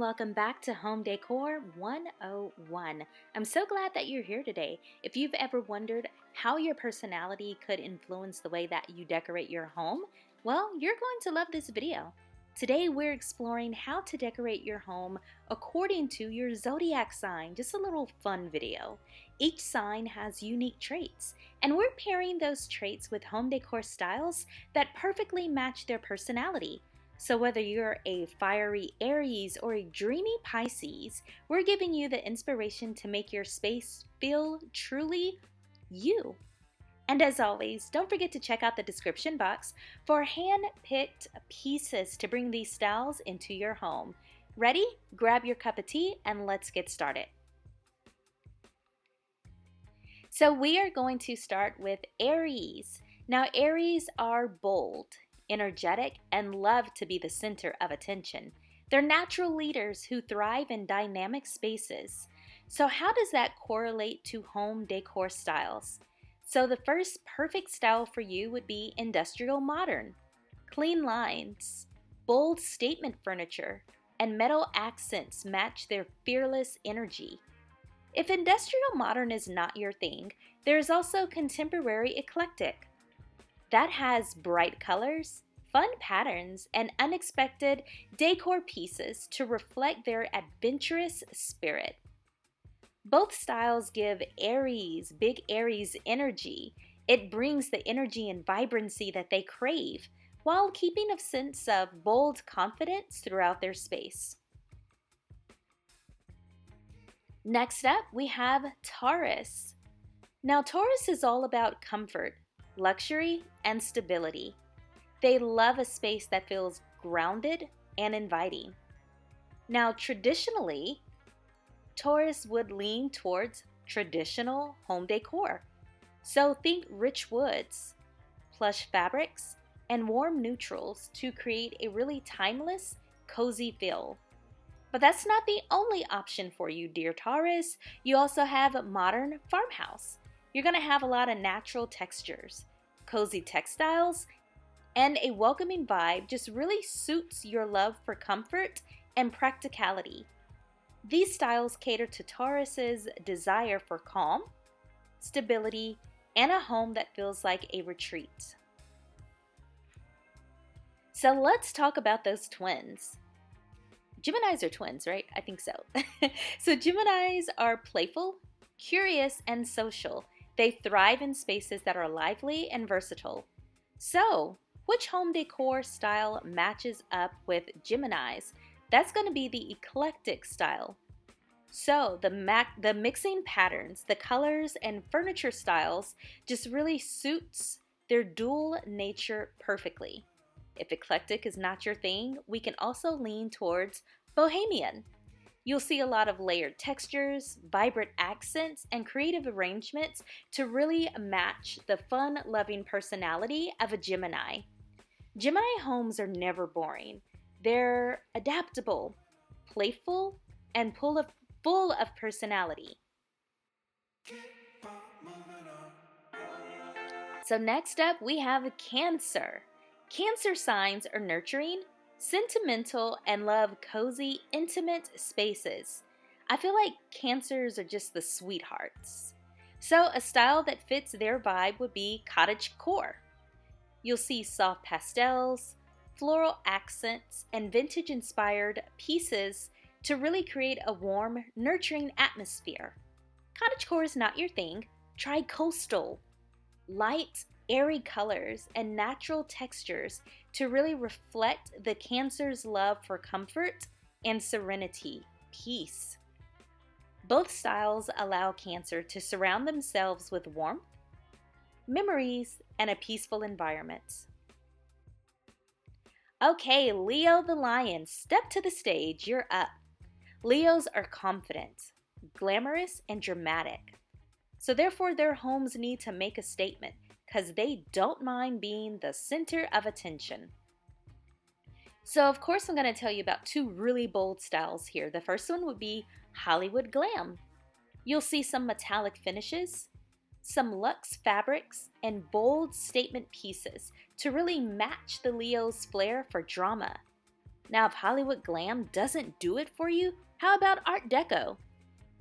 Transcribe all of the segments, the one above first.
welcome back to Home Decor 101. I'm so glad that you're here today. If you've ever wondered how your personality could influence the way that you decorate your home, well, you're going to love this video. Today we're exploring how to decorate your home according to your zodiac sign. Just a little fun video. Each sign has unique traits, and we're pairing those traits with home decor styles that perfectly match their personality. So whether you're a fiery Aries or a dreamy Pisces, we're giving you the inspiration to make your space feel truly you. And as always, don't forget to check out the description box for hand-picked pieces to bring these styles into your home. Ready? Grab your cup of tea and let's get started. So we are going to start with Aries. Now Aries are bold, energetic, and love to be the center of attention. They're natural leaders who thrive in dynamic spaces. So how does that correlate to home decor styles? So the first perfect style for you would be industrial modern. Clean lines, bold statement furniture, and metal accents match their fearless energy. If industrial modern is not your thing, there's also contemporary eclectic. That has bright colors, fun patterns, and unexpected decor pieces to reflect their adventurous spirit. Both styles give big Aries energy. It brings the energy and vibrancy that they crave, while keeping a sense of bold confidence throughout their space. Next up, we have Taurus. Now, Taurus is all about comfort, luxury, and stability. They love a space that feels grounded and inviting. Now, traditionally, Taurus would lean towards traditional home decor. So think rich woods, plush fabrics, and warm neutrals to create a really timeless, cozy feel. But that's not the only option for you, dear Taurus. You also have modern farmhouse. You're going to have a lot of natural textures, cozy textiles, and a welcoming vibe just really suits your love for comfort and practicality. These styles cater to Taurus's desire for calm, stability, and a home that feels like a retreat. So let's talk about those twins. Geminis are twins, right? I think so. So Geminis are playful, curious, and social. They thrive in spaces that are lively and versatile. So, which home decor style matches up with Geminis? That's going to be the eclectic style. So the mixing patterns, the colors, and furniture styles just really suits their dual nature perfectly. If eclectic is not your thing, we can also lean towards bohemian. You'll see a lot of layered textures, vibrant accents, and creative arrangements to really match the fun-loving personality of a Gemini. Gemini homes are never boring. They're adaptable, playful, and full of personality. So next up, we have Cancer. Cancer signs are nurturing, sentimental, and love cozy, intimate spaces. I feel like Cancers are just the sweethearts. So a style that fits their vibe would be cottagecore. You'll see soft pastels, floral accents, and vintage-inspired pieces to really create a warm, nurturing atmosphere. Cottagecore is not your thing. Try coastal, light, airy colors, and natural textures to really reflect the Cancer's love for comfort and serenity, peace. Both styles allow Cancer to surround themselves with warmth, memories, and a peaceful environment. Okay, Leo the Lion, step to the stage, you're up. Leos are confident, glamorous, and dramatic. So therefore their homes need to make a statement because they don't mind being the center of attention. So of course I'm going to tell you about two really bold styles here. The first one would be Hollywood Glam. You'll see some metallic finishes, some luxe fabrics, and bold statement pieces to really match the Leo's flair for drama. Now, if Hollywood glam doesn't do it for you, how about Art Deco?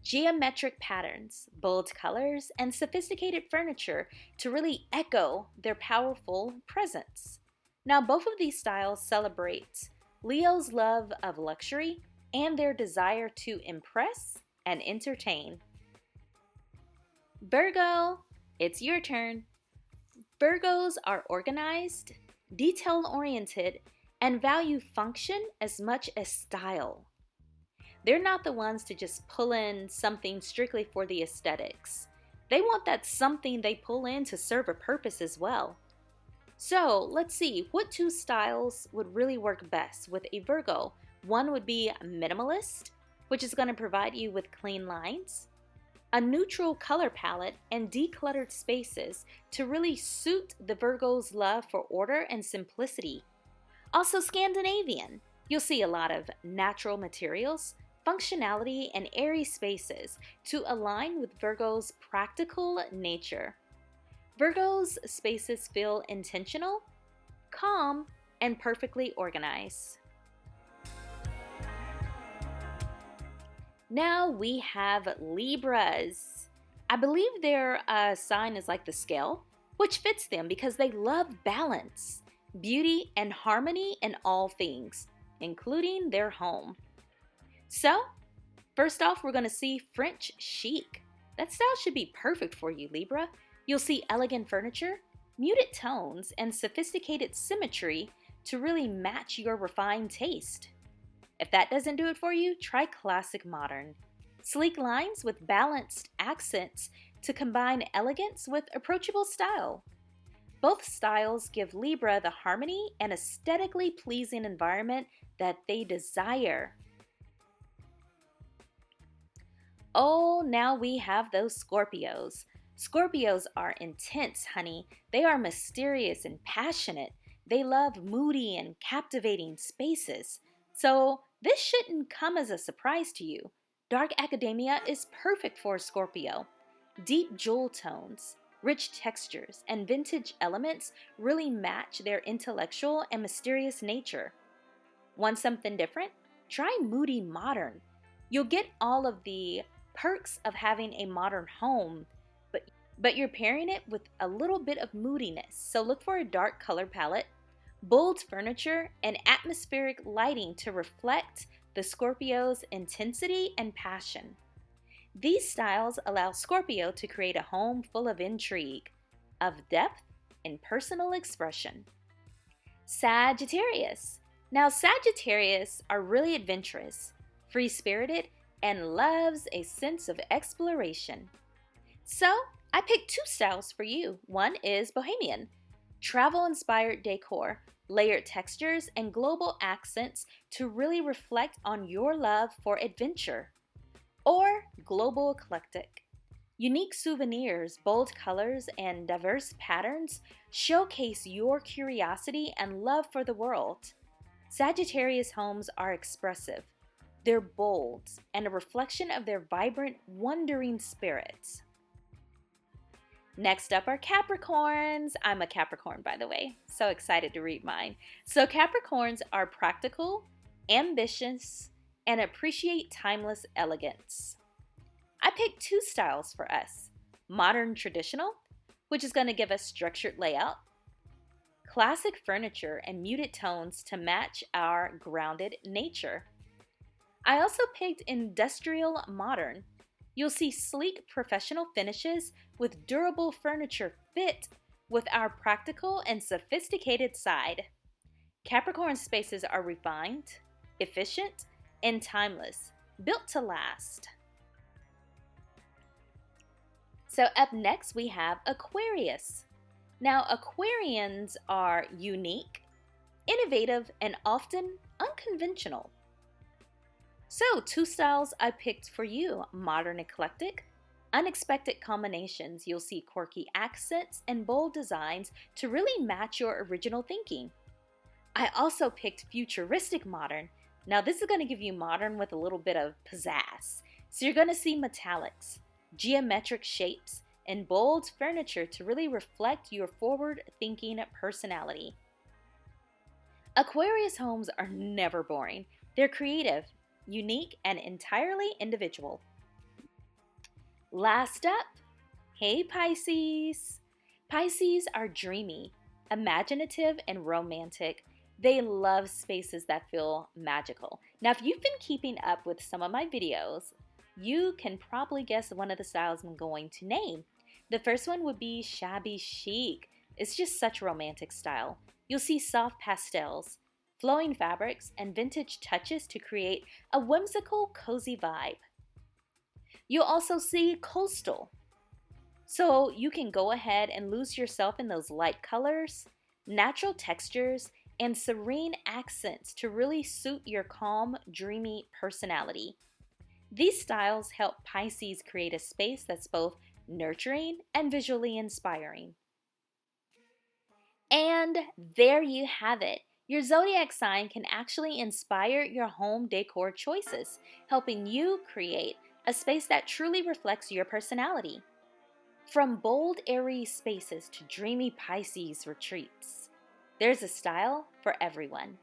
Geometric patterns, bold colors, and sophisticated furniture to really echo their powerful presence. Now, both of these styles celebrate Leo's love of luxury and their desire to impress and entertain. Virgo, it's your turn. Virgos are organized, detail-oriented, and value function as much as style. They're not the ones to just pull in something strictly for the aesthetics. They want that something they pull in to serve a purpose as well. So let's see, what two styles would really work best with a Virgo? One would be minimalist, which is going to provide you with clean lines, a neutral color palette, and decluttered spaces to really suit the Virgo's love for order and simplicity. Also Scandinavian. You'll see a lot of natural materials, functionality, and airy spaces to align with Virgo's practical nature. Virgo's spaces feel intentional, calm, and perfectly organized. Now we have Libras. I believe their sign is like the scale, which fits them because they love balance, beauty, and harmony in all things, including their home. So, first off, we're going to see French chic. That style should be perfect for you, Libra. You'll see elegant furniture, muted tones, and sophisticated symmetry to really match your refined taste. If that doesn't do it for you, try classic modern. Sleek lines with balanced accents to combine elegance with approachable style. Both styles give Libra the harmony and aesthetically pleasing environment that they desire. Oh, now we have those Scorpios. Scorpios are intense, honey. They are mysterious and passionate. They love moody and captivating spaces. So this shouldn't come as a surprise to you. Dark academia is perfect for a Scorpio. Deep jewel tones, rich textures, and vintage elements really match their intellectual and mysterious nature. Want something different? Try moody modern. You'll get all of the perks of having a modern home, but you're pairing it with a little bit of moodiness. So look for a dark color palette, bold furniture, and atmospheric lighting to reflect the Scorpio's intensity and passion. These styles allow Scorpio to create a home full of intrigue, of depth, and personal expression. Sagittarius. Now, Sagittarius are really adventurous, free-spirited, and loves a sense of exploration. So, I picked two styles for you. One is Bohemian, travel-inspired decor, layered textures, and global accents to really reflect on your love for adventure. Or global eclectic. Unique souvenirs, bold colors, and diverse patterns showcase your curiosity and love for the world. Sagittarius homes are expressive. They're bold and a reflection of their vibrant, wandering spirits. Next up are Capricorns. I'm a Capricorn, by the way. So excited to read mine. So Capricorns are practical, ambitious, and appreciate timeless elegance. I picked two styles for us. Modern traditional, which is going to give us structured layout. Classic furniture and muted tones to match our grounded nature. I also picked industrial modern. You'll see sleek professional finishes with durable furniture fit with our practical and sophisticated side. Capricorn spaces are refined, efficient, and timeless, built to last. So up next we have Aquarius. Now Aquarians are unique, innovative, and often unconventional. So two styles I picked for you: modern eclectic, unexpected combinations. You'll see quirky accents and bold designs to really match your original thinking. I also picked futuristic modern. Now this is going to give you modern with a little bit of pizzazz. So you're going to see metallics, geometric shapes, and bold furniture to really reflect your forward-thinking personality. Aquarius homes are never boring. They're creative, unique, and entirely individual. Last up, hey Pisces! Pisces are dreamy, imaginative, and romantic. They love spaces that feel magical. Now, if you've been keeping up with some of my videos, you can probably guess one of the styles I'm going to name. The first one would be shabby chic. It's just such a romantic style. You'll see soft pastels, flowing fabrics, and vintage touches to create a whimsical, cozy vibe. You'll also see coastal. So you can go ahead and lose yourself in those light colors, natural textures, and serene accents to really suit your calm, dreamy personality. These styles help Pisces create a space that's both nurturing and visually inspiring. And there you have it. Your zodiac sign can actually inspire your home decor choices, helping you create a space that truly reflects your personality. From bold Aries spaces to dreamy Pisces retreats, there's a style for everyone.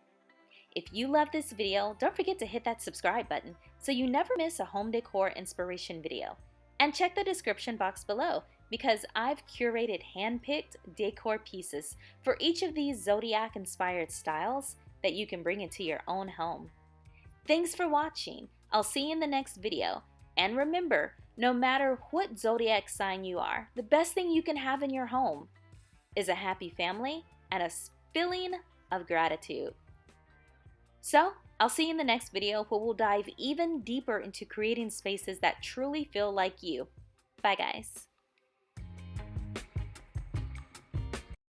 If you love this video, don't forget to hit that subscribe button so you never miss a home decor inspiration video. And check the description box below because I've curated hand-picked decor pieces for each of these zodiac-inspired styles that you can bring into your own home. Thanks for watching. I'll see you in the next video. And remember, no matter what zodiac sign you are, the best thing you can have in your home is a happy family and a feeling of gratitude. So, I'll see you in the next video where we'll dive even deeper into creating spaces that truly feel like you. Bye guys.